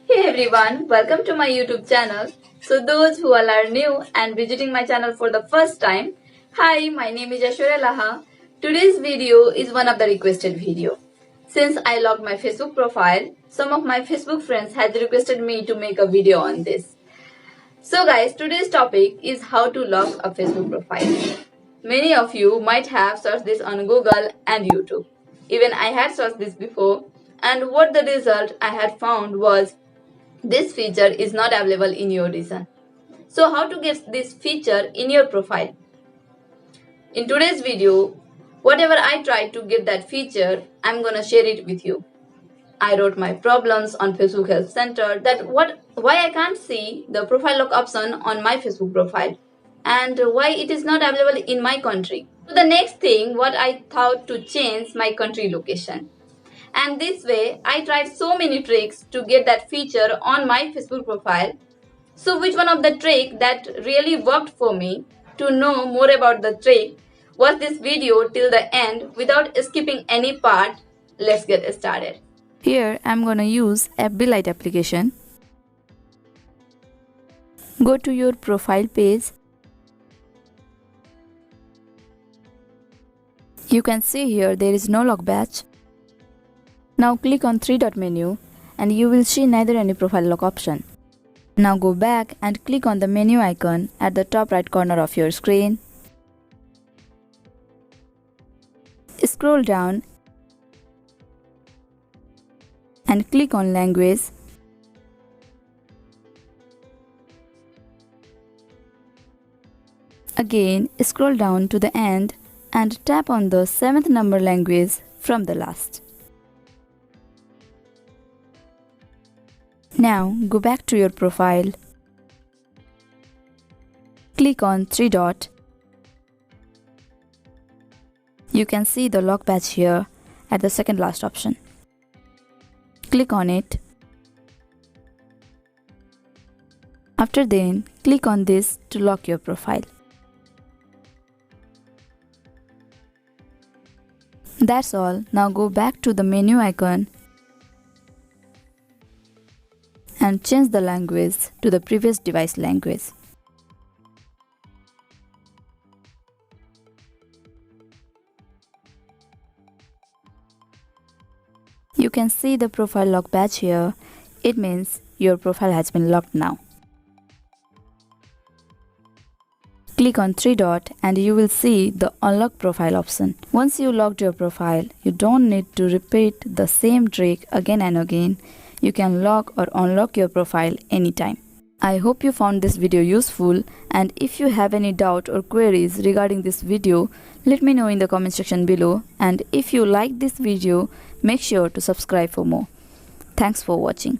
Hey everyone, welcome to my YouTube channel. So those who all are new and visiting my channel for the first time, hi, my name is Aishwaryalaha. Today's video is one of the requested video. Since I logged my Facebook profile, some of my Facebook friends had requested me to make a video on this. So guys, today's topic is how to log a Facebook profile. Many of you might have searched this on Google and YouTube. Even I had searched this before, and what the result I had found was this feature is not available in your region. So how to get this feature in your profile? In today's video, whatever I tried to get that feature, I'm gonna share it with you. I wrote my problems on Facebook Help Center that why I can't see the profile lock option on my Facebook profile and why it is not available in my country. So the next thing, what I thought to change my country location. And this way, I tried so many tricks to get that feature on my Facebook profile. So which one of the trick that really worked for me? To know more about the trick, watch this video till the end without skipping any part. Let's get started. Here I'm gonna use FB Lite application. Go to your profile page. You can see here there is no lock badge. Now click on 3-dot menu and you will see neither any profile lock option. Now go back and click on the menu icon at the top right corner of your screen. Scroll down and click on language. Again, scroll down to the end and tap on the 7th number language from the last. Now go back to your profile. Click on 3-dot. You can see the lock badge here at the second last option. Click on it. After then, click on this to lock your profile. That's all. Now go back to the menu icon and change the language to the previous device language. You can see the profile lock badge here. It means your profile has been locked now. Click on 3-dot and you will see the unlock profile option. Once you locked your profile, you don't need to repeat the same trick again and again. You can lock or unlock your profile anytime. I hope you found this video useful, and if you have any doubt or queries regarding this video, let me know in the comment section below, and if you like this video, make sure to subscribe for more. Thanks for watching.